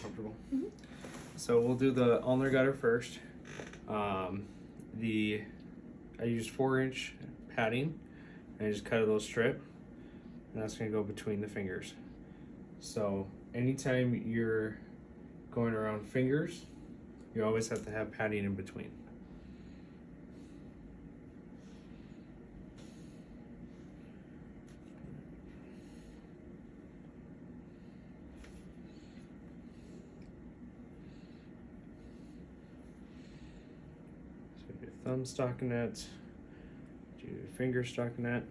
comfortable. Mm-hmm. So we'll do the ulnar gutter first. I use 4-inch padding, and I just cut a little strip, and that's going to go between the fingers. So anytime you're going around fingers, you always have to have padding in between. So do thumb stockinette, do finger stockinette.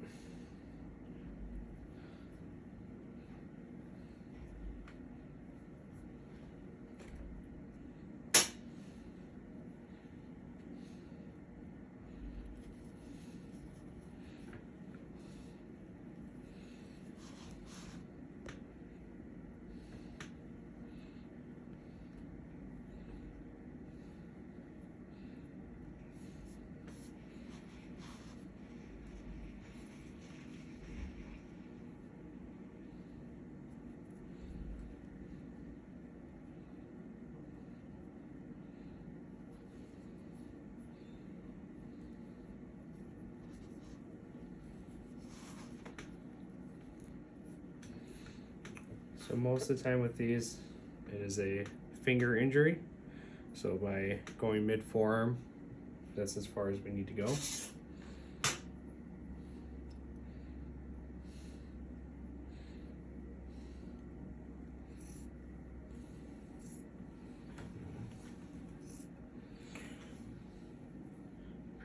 So most of the time with these, it is a finger injury. So by going mid-forearm, that's as far as we need to go.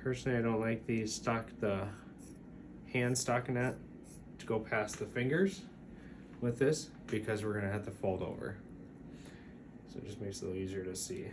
Personally, I don't like the hand stockinette to go past the fingers with this, because we're gonna have to fold over. So it just makes it a little easier to see.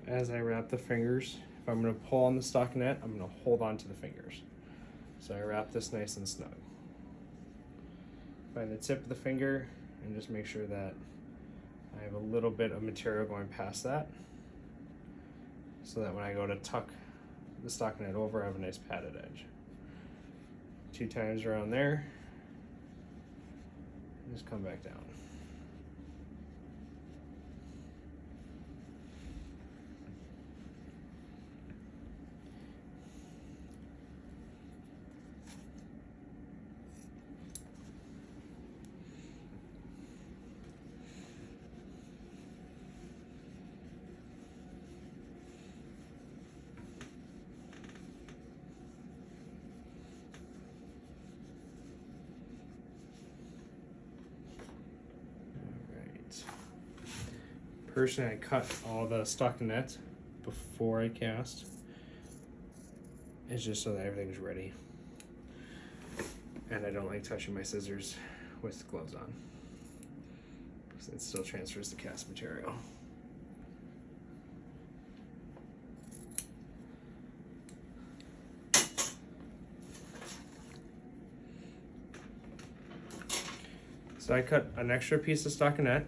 As I wrap the fingers, if I'm going to pull on the stockinette, I'm going to hold on to the fingers. So I wrap this nice and snug. Find the tip of the finger and just make sure that I have a little bit of material going past that, so that when I go to tuck the stockinette over, I have a nice padded edge. 2 times around there, and just come back down. Personally, I cut all the stockinette before I cast. It's just so that everything's ready. And I don't like touching my scissors with gloves on, because it still transfers the cast material. So I cut an extra piece of stockinette.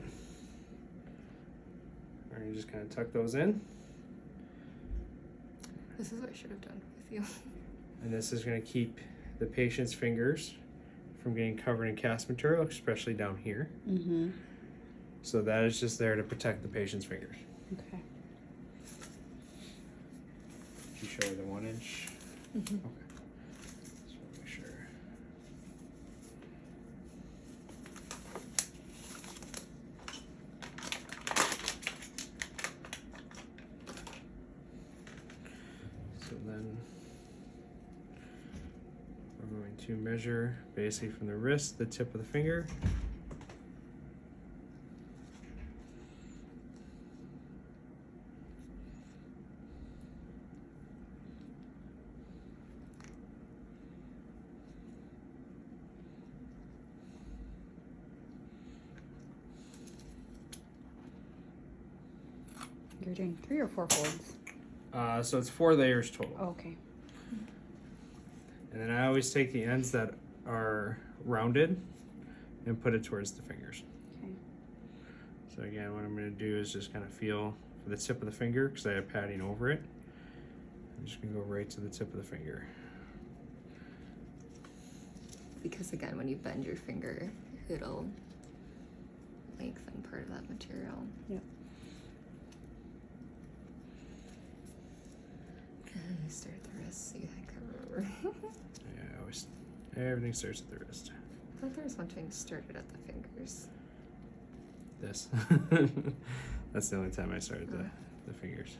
You just kind of tuck those in. This is what I should have done with you. And this is going to keep the patient's fingers from getting covered in cast material, especially down here. Mm-hmm. So that is just there to protect the patient's fingers. Okay. Did you show her the 1 inch? Mm-hmm. Okay. Just want to make sure. So then we're going to measure basically from the wrist, the tip of the finger. You're doing 3 or 4 folds? So it's 4 layers total. Oh, okay. And then I always take the ends that are rounded and put it towards the fingers. Okay. So again, what I'm going to do is just kind of feel for the tip of the finger because I have padding over it. I'm just going to go right to the tip of the finger. Because again, when you bend your finger, it'll lengthen part of that material. Yep. And you start at the wrist, so you think I remember. Yeah, everything starts at the wrist. I thought there was one time you started at the fingers. This. That's the only time I started the fingers.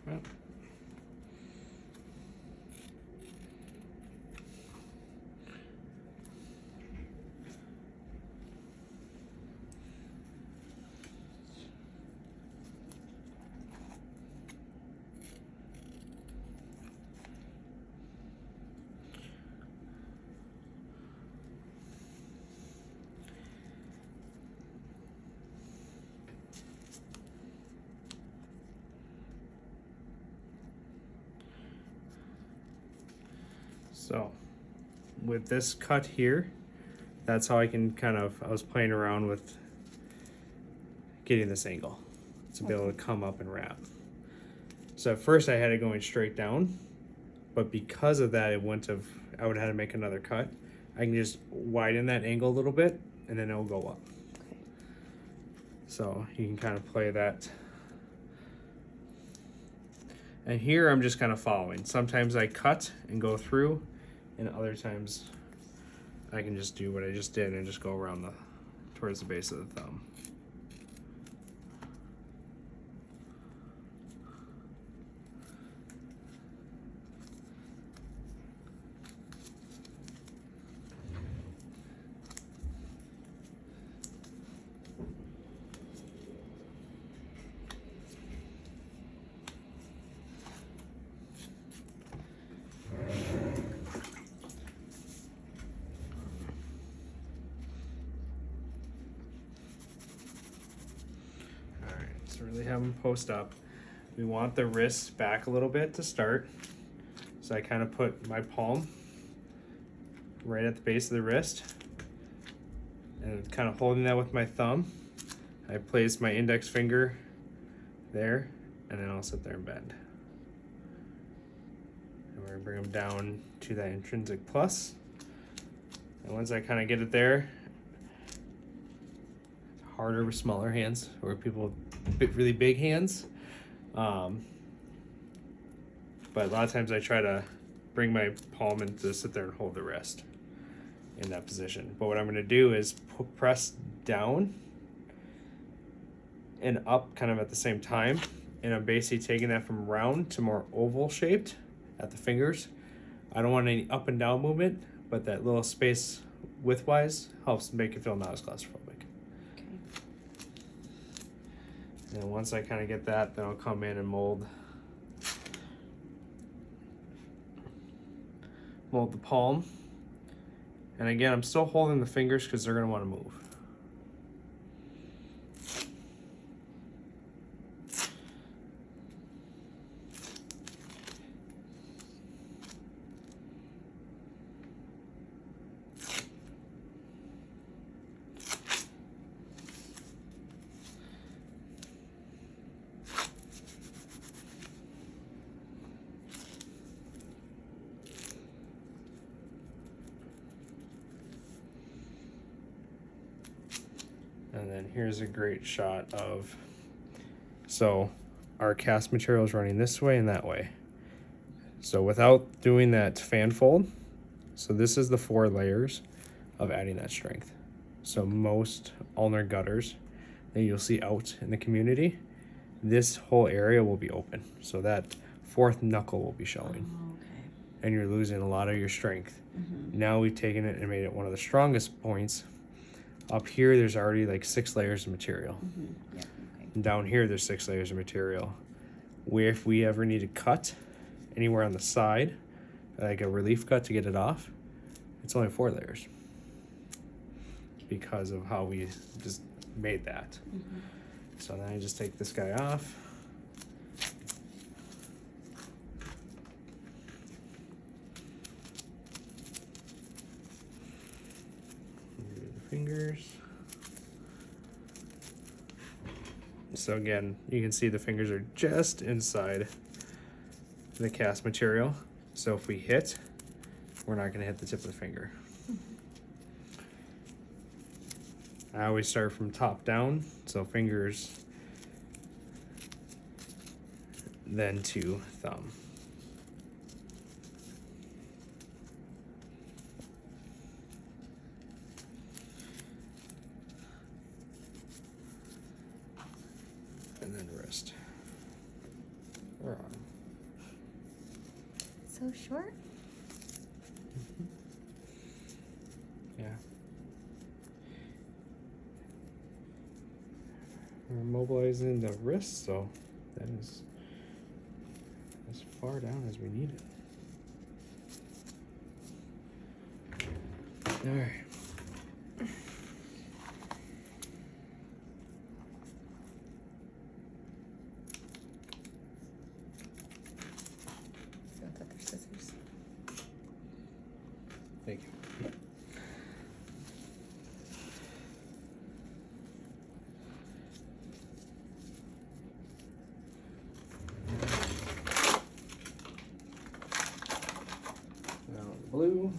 Well, so with this cut here, that's how I can I was playing around with getting this angle to be able to come up and wrap. So at first I had it going straight down, but because of that, I would have had to make another cut. I can just widen that angle a little bit and then it'll go up. Okay. So you can kind of play that. And here I'm just kind of following. Sometimes I cut and go through, and other times I can just do what I just did and just go around towards the base of the thumb. So really have them post up. We want the wrists back a little bit to start. So I kind of put my palm right at the base of the wrist and kind of holding that with my thumb. I place my index finger there and then I'll sit there and bend. And we're gonna bring them down to that intrinsic plus. And once I kind of get it there, harder with smaller hands or people with really big hands. But a lot of times I try to bring my palm in to sit there and hold the wrist in that position. But what I'm going to do is press down and up kind of at the same time. And I'm basically taking that from round to more oval shaped at the fingers. I don't want any up and down movement, but that little space widthwise helps make it feel not as claustrophobic. And once I kind of get that, then I'll come in and mold the palm. And again, I'm still holding the fingers because they're going to want to move. And then here's a great shot of, so our cast material is running this way and that way. So without doing that fan fold, so this is the 4 layers of adding that strength. So most ulnar gutters that you'll see out in the community, this whole area will be open. So that 4th knuckle will be showing. Oh, okay. And you're losing a lot of your strength. Mm-hmm. Now we've taken it and made it one of the strongest points. Up here, there's already like 6 layers of material. Mm-hmm. Yeah. Okay. And down here, there's 6 layers of material. Where if we ever need to cut anywhere on the side, like a relief cut to get it off, it's only 4 layers. Because of how we just made that. Mm-hmm. So then I just take this guy off. Fingers. So again, you can see the fingers are just inside the cast material. So if we hit, we're not going to hit the tip of the finger. I always start from top down, so fingers, then to thumb. And then wrist or arm. So short. Yeah. We're immobilizing the wrist, so that is as far down as we need it. All right. So I thought they're scissors. Thank you. Now the blue.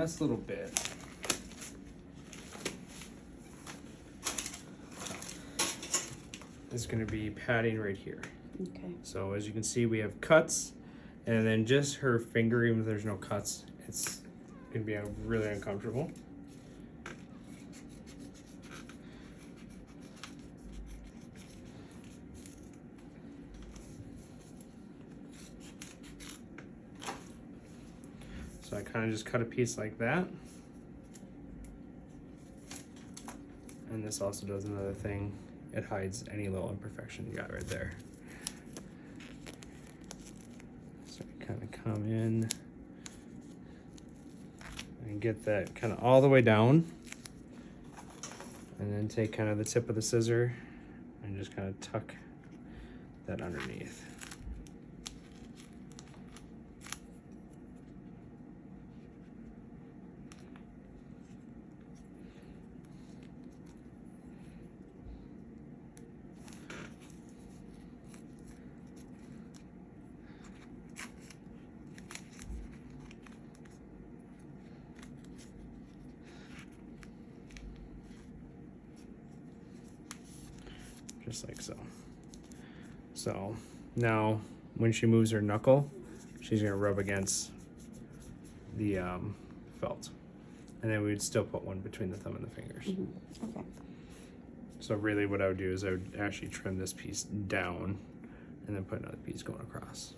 last little bit is going to be padding right here. Okay. So as you can see, we have cuts, and then just her finger, even if there's no cuts, it's going to be really uncomfortable. So I kind of just cut a piece like that. And this also does another thing. It hides any little imperfection you got right there. So I kind of come in and get that kind of all the way down. And then take kind of the tip of the scissor and just kind of tuck that underneath. Just like so. So now when she moves her knuckle, she's gonna rub against the felt. And then we would still put one between the thumb and the fingers. Mm-hmm. Okay. So really what I would do is I would actually trim this piece down and then put another piece going across.